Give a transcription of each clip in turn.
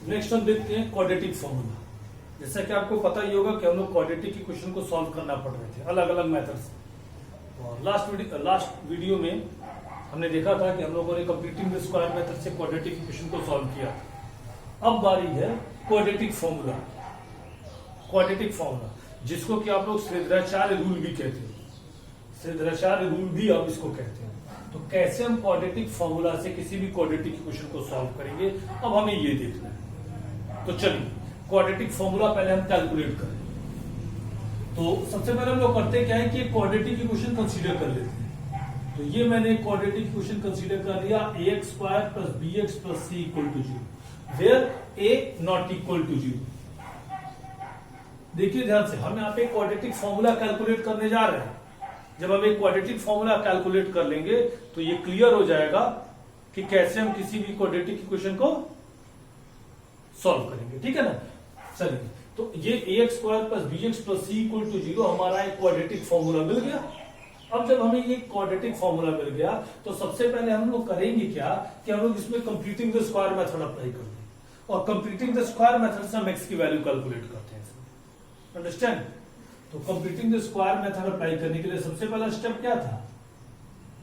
Next हम देखते हैं क्वाड्रेटिक फॉर्मूला। जैसा कि आपको पता ही होगा कि हम लोग क्वाड्रेटिक इक्वेशन को सॉल्व करना पड़ रहे थे अलग अलग मेथड से। और लास्ट वीडियो में हमने देखा था कि हम लोगों ने कंप्लीटिंग द स्क्वायर मेथड से क्वाड्रेटिक इक्वेशन को सॉल्व किया था। अब बारी है क्वाड्रेटिक फॉर्मूला। क्वाड्रेटिक फॉर्मूला जिसको कि आप लोग श्रीधराचार्य रूल भी कहते हैं, श्रीधराचार्य रूल भी आप इसको कहते हैं। तो कैसे हम क्वाड्रेटिक फॉर्मूला से किसी भी क्वाड्रेटिक इक्वेशन को सॉल्व करेंगे, अब हमें ये देखना है। तो चलिए क्वाड्रेटिक फॉर्मूला पहले हम कैलकुलेट करें। तो सबसे पहले हम लोग करते क्या है कि क्वाड्रेटिक इक्वेशन कंसीडर कर लेते हैं। तो ये मैंने क्वाड्रेटिक इक्वेशन कंसीडर कर लिया, ax square plus bx plus c equal to 0 where a not equal to 0। देखिए ध्यान से, हम यहाँ पे क्वाड्रेटिक फॉर्मूला कैलकुलेट करने जा रहे हैं। जब हम एक क्वाड्रेटिक फॉर्मूला कैलकुलेट कर लेंगे तो ये क्लियर हो जाएगा कि कैसे हम किसी भी क्वाड्रेटिक इक्वेशन को सॉल्व करेंगे। ठीक है ना। चलिए, तो ये ax square plus bx plus c equal to 0 हमारा एक क्वाड्रेटिक फॉर्मूला मिल गया। अब जब हमें ये क्वाड्रेटिक फॉर्मूला मिल गया तो सबसे पहले हम लोग करेंगे क्या कि हम लोग इसमें completing the square method apply कर देंगे। और कंप्लीटिंग द स्क्वायर मेथड से हम x की वैल्यू कैलकुलेट करते हैं। अंडरस्टैंड। तो completing the square method apply करने के लिए सबसे पहला स्टेप क्या था,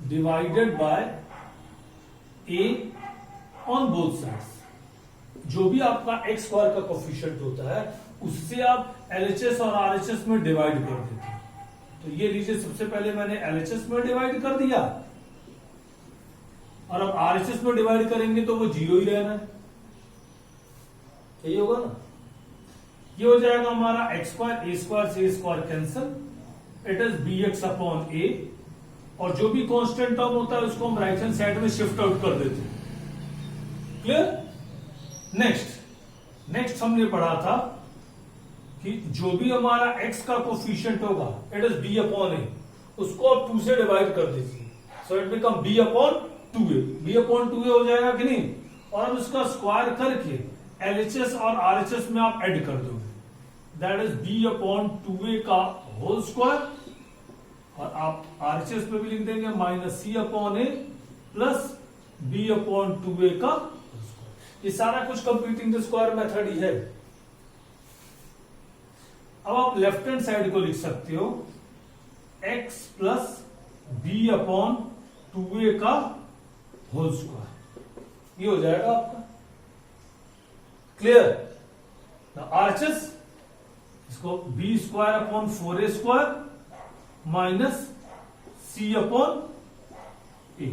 divided by a on both sides. जो भी आपका x स्क्वायर का कोफिशिएंट होता है उससे आप LHS और RHS में डिवाइड कर देते हैं। तो ये लीजिए, सबसे पहले मैंने LHS में डिवाइड कर दिया और अब RHS में डिवाइड करेंगे तो वो 0 ही रहना है। यही होगा ना। ये हो जाएगा हमारा x स्क्वायर, a स्क्वायर से a square cancel, it is bx upon a। और जो भी कांस्टेंट टर्म होता है उसको हम राइट हैंड साइड में शिफ्ट आउट कर देते हैं। क्लियर। नेक्स्ट हमने पढ़ा था कि जो भी हमारा x का कोफिशिएंट होगा it is b upon a, उसको आप 2 से डिवाइड कर दीजिए। So it become b upon 2a। b upon 2a हो जाएगा कि नहीं। और अब इसका स्क्वायर करके LHS और RHS में आप ऐड कर दोगे, that is b upon 2a का होल स्क्वायर। और आप RHS में भी लिख देंगे minus c upon a plus b upon 2a का होल स्क्वायर। ये सारा कुछ कंप्लीटिंग द स्क्वायर मेथड ही है। अब आप लेफ्ट हैंड साइड को लिख सकते हो x plus b upon 2a का होल स्क्वायर। ये हो जाएगा आपका। क्लियर। RHS इसको b square upon 4a square minus c upon a।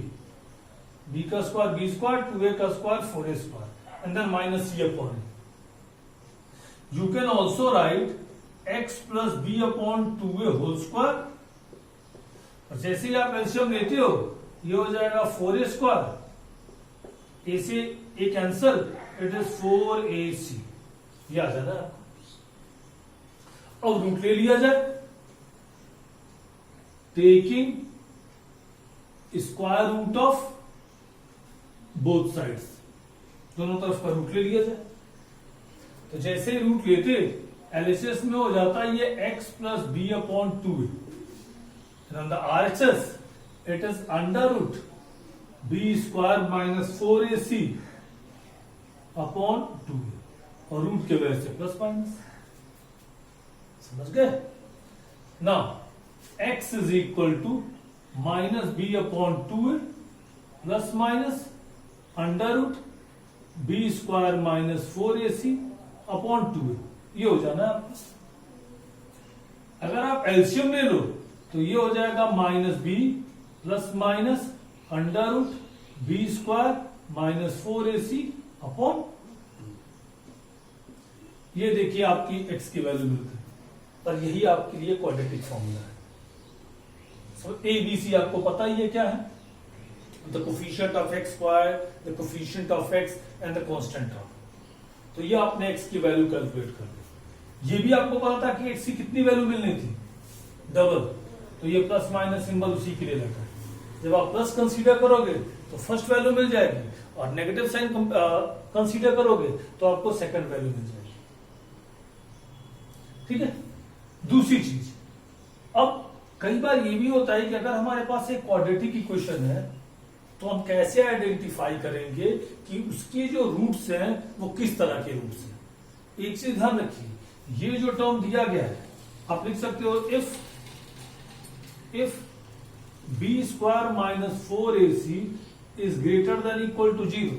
b का स्क्वायर b स्क्वायर, 2a का square 4a square and then minus c upon a। You can also write x plus b upon 2a whole square. और जैसे ही आप LCM लेते हो ये हो जाएगा 4a स्क्वायर, a से a cancel, it is 4ac। ये आ जाना है। अब रूट ले लिया जाए, taking square root of both sides, दोनों तरफ का रूट ले लिया जाए। तो जैसे ही रूट लेते LHS में हो जाता है ये x plus b upon 2a। The RHS it is under root b square minus 4ac upon 2a। और रूट के वजह से प्लस माइनस। समझ गए ना। x is equal to minus b upon 2a plus minus under root b square minus 4ac upon 2a। ये हो जाना आपका। अगर आप एलसीएम ले लो तो ये हो जाएगा minus b plus minus under root b square minus 4ac upon. ये देखिए आपकी x की वैल्यू मिल गई। पर यही आपके लिए क्वाड्रेटिक फॉर्मूला है। सो a b c आपको पता ही है क्या है, the coefficient of x square, the coefficient of x and the constant term. तो ये आपने x की वैल्यू कैलकुलेट कर दी। ये भी आपको पता था कि x की कितनी वैल्यू मिलनी थी, डबल। तो ये प्लस माइनस सिंबल उसी के लिए लगा। जब आप प्लस कंसीडर करोगे तो फर्स्ट वैल्यू मिल जाएगी और नेगेटिव साइन कंसीडर करोगे तो आपको सेकंड वैल्यू मिल जाएगी। ठीक है। दूसरी चीज, अब कई बार ये भी होता है कि अगर हमारे पास एक क्वाड्रेटिक इक्वेशन है तो हम कैसे आइडेंटिफाई करेंगे कि उसके जो रूट्स हैं वो किस तरह के रूट्स हैं। एक चीज ध्यान रखिए, ये जो टर्म दिया गया है आप लिख सकते हो if B square minus 4ac is greater than equal to 0,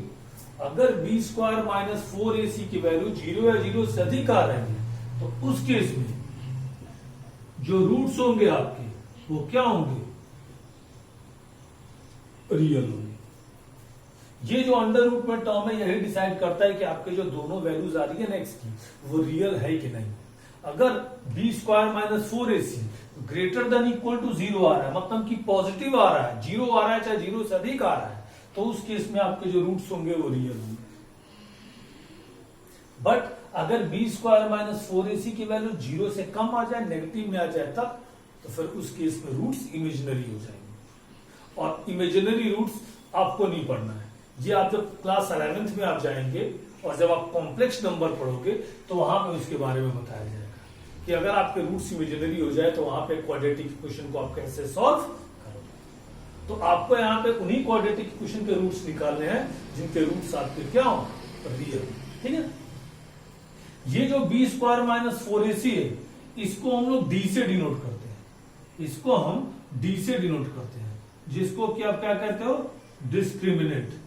अगर बी स्क्वायर माइनस 4ac की वैल्यू 0 या 0 से अधिक आ रही है तो उस केस में जो रूट्स होंगे आपके वो क्या होंगे, रियल होंगे। ये जो अंडर रूट में टर्म है यही डिसाइड करता है कि आपके जो दोनों वैल्यूज आ रही है ना एक्स की वो रियल है कि नहीं। अगर B square minus 4ac greater than equal to 0 आ रहा है, मतलब कि पॉजिटिव आ रहा है, 0 आ रहा है चाहे 0 से अधिक आ रहा है, तो उस केस में आपके जो रूट्स होंगे वो रियल होंगे। बट अगर बी स्क्वायर माइनस 4ac की वैल्यू 0 से कम आ जाए, नेगेटिव में आ जाए तब, तो फिर उस केस में रूट्स इमेजिनरी हो जाएंगे। और इमेजिनरी रूट्स आपको नहीं पढ़ना है, ये आप जब क्लास 11th में आप जाएंगे और जब आप कॉम्प्लेक्स नंबर पढ़ोगे तो वहां पे उसके बारे में बताया जाएगा कि अगर आपके रूट्स इमेजिनरी हो जाए तो वहां पे क्वाड्रेटिक इक्वेशन को आप कैसे सॉल्व करोगे। तो आपको यहाँ पे उन्हीं क्वाड्रेटिक इक्वेशन के रूट्स निकालने हैं जिनके रूट्स आपके क्या हो, रियल। ठीक है, ये जो बी स्क्वायर माइनस 4ac है इसको हम लोग डी से डिनोट करते हैं, इसको हम डी से डिनोट करते हैं, जिसको कि आप क्या कहते हो, डिस्क्रिमिनेंट।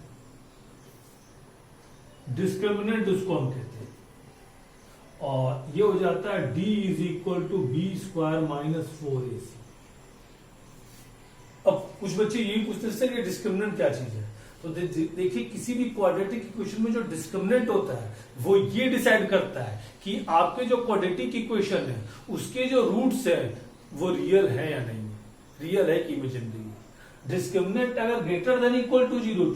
डिस्क्रिमिनेंट उसको हम कहते हैं, और ये हो जाता है d is equal to B square minus 4ac। अब कुछ बच्चे यही पूछते हैं कि डिस्क्रिमिनेंट क्या चीज है, तो देखिए किसी भी क्वाड्रेटिक इक्वेशन में जो डिस्क्रिमिनेंट होता है वो ये डिसाइड करता है कि आपके जो क्वाड्रेटिक इक्वेशन है उसके जो रूट्स है वो रियल है या नहीं, रियल है कि इमेजिनरी। डिस्क्रिमिनेंट अगर greater than equal to 0,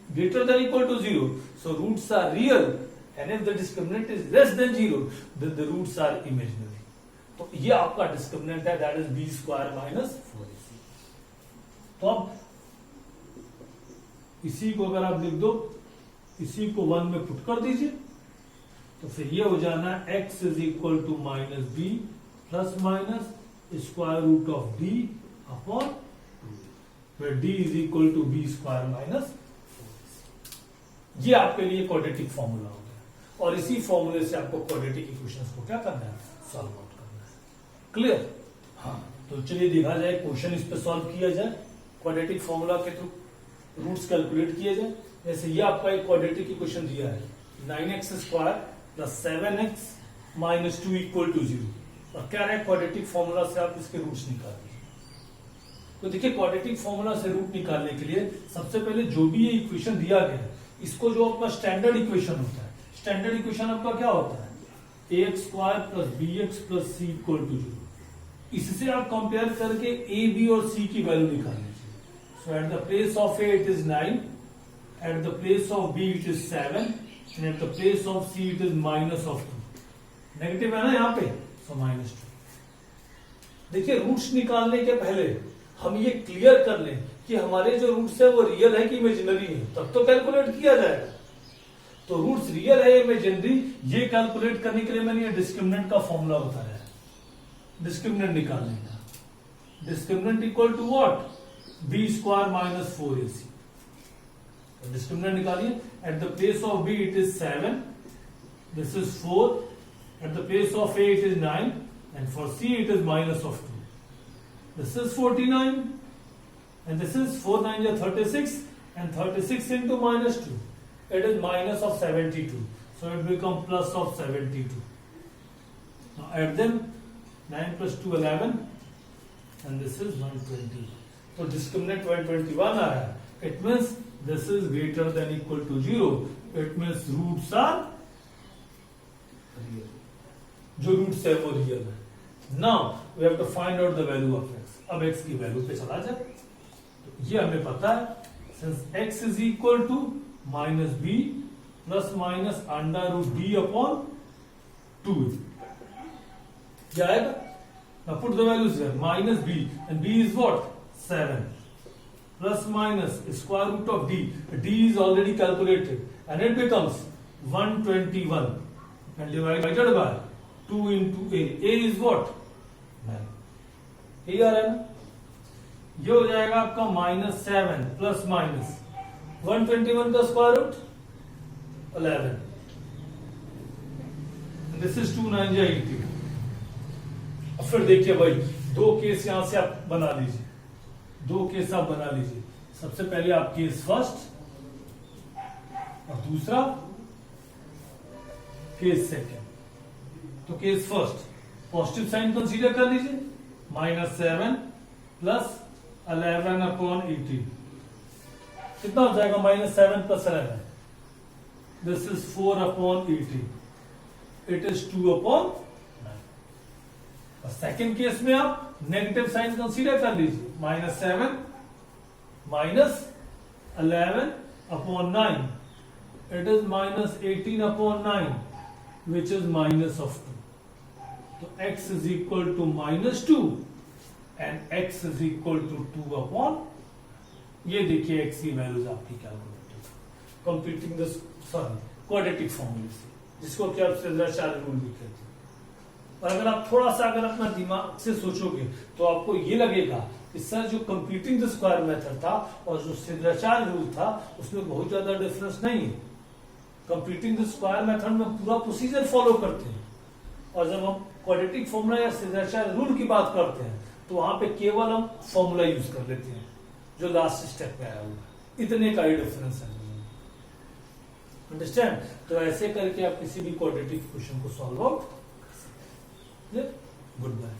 greater than equal to 0, so roots are real, and if the discriminant is less than 0 then the roots are imaginary। तो ये आपका डिस्क्रिमिनेंट है, that is B square minus 4ac। तो अब इसी को अगर आप लिख दो, इसी को 1 में पुट कर दीजिए, तो फिर ये हो जाना x is equal to minus B plus minus square root of D upon 2, D is equal to B square minus. ये आपके लिए क्वाड्रेटिक फॉर्मूला हो गया, और इसी फॉर्मूले से आपको क्वाड्रेटिक इक्वेशंस को क्या करना है, सॉल्व आउट करना है। क्लियर? हाँ, तो चलिए देखा जाए, क्वेश्चन इस पे सॉल्व किया जाए, क्वाड्रेटिक फॉर्मूला के थ्रू रूट्स कैलकुलेट किए जाए। जैसे ये आपका एक क्वाड्रेटिक इक्वेशन दिया है, 9x square plus 7x minus 2 equal to 0, और क्या है क्वाड्रेटिक फॉर्मूला से आप इसके रूट्स निकाल दीजिए। तो देखिए क्वाड्रेटिक फॉर्मूला से रूट निकालने के लिए सबसे पहले जो भी ये इक्वेशन दिया गया है इसको जो आपका स्टैंडर्ड इक्वेशन होता है, स्टैंडर्ड इक्वेशन आपका क्या होता है, ax square plus bx plus c equal to 0। इससे आप कंपेयर करके a, b और c की वैल्यू निकाल लीजिए। So at the place of a it is 9, at the place of b it is 7, and at the place of c it is minus of 2। Negative है ना यहाँ पे, so minus 2। देखिए roots निकालने के पहले हम ये क्लियर कर लें कि हमारे जो रूट्स है वो रियल है कि इमेजिनरी है, तब तो कैलकुलेट किया जाएगा। तो रूट्स रियल है इमेजिनरी, ये कैलकुलेट करने के लिए मैंने ये डिस्क्रिमिनेंट का फॉर्मूला बताया है, डिस्क्रिमिनेंट निकालने का। Discriminant equal to what, b square minus 4ac। Discriminant निकालिए, at the place of b it is 7, this is 4, at the place of a it is 9, and for c it is minus of 2। This is 49 and this is 4 9 is 36, and 36 into minus 2, it is minus of 72, so it becomes plus of 72. Now add them, 9 plus 2 11, and this is 120. So discriminant 121 आया, it means this is greater than equal to 0, it means roots are real, जो roots है वो real है। Now we have to find out the value of x। अब x की value पे चला जाए, तो ये हमें पता है, since x is equal to minus B plus minus under root D upon 2, क्या आएगा, now put the values here, minus B and B is what 7 plus minus square root of D, D is already calculated and it becomes 121 and divided by 2 into a is what 9। ये आ रहा है ना, ये हो जाएगा आपका -7 plus minus 121 का square root 11, this is 2 9 80। अब फिर देखिए भाई, दो केस यहां से आप बना लीजिए, दो केस आप बना लीजिए। सबसे पहले आप केस फर्स्ट और दूसरा केस सेकेंड। तो case first positive sign consider कर लीजिए, -7 प्लस 11 अपॉन 18 कितना हो जाएगा? -7 plus 11, this is 4 upon 18, it is 2 upon 9। और सेकेंड केस में आप नेगेटिव साइन कंसीडर कर लीजिए, -7 minus 11 upon 9, it is -18 upon 9, which is minus of 2. तो x is equal to -2 and x is equal to 2 upon, ये देखिए x की values आपकी कैलकुलेटेड कंप्लीटिंग दिस क्वाड्रेटिक फॉर्मूले से, जिसको कि आप सिद्धाचार्य रूल भी कहते हैं। और अगर आप थोड़ा सा अगर अपना दिमाग से सोचोगे तो आपको ये लगेगा कि सर जो कंप्लीटिंग द स्क्वायर मेथड था और जो सिद्धाचार्य रूल था उसमें बहुत ज्यादा डिफरेंस नहीं है। कंप्लीटिंग द स्क्वायर मेथड में पूरा प्रोसीजर फॉलो करते हैं, और जब हम क्वाड्रेटिक फॉर्मूला या सिद्धाचार्य रूल की बात करते हैं तो वहां पे केवल हम फॉर्मूला यूज कर लेते हैं जो लास्ट स्टेप में आया हुआ। इतने का ही डिफरेंस है, अंडरस्टैंड? तो ऐसे करके आप किसी भी क्वाड्रेटिक क्वेश्चन को सॉल्व आउट कर सकते हैं। Good bye.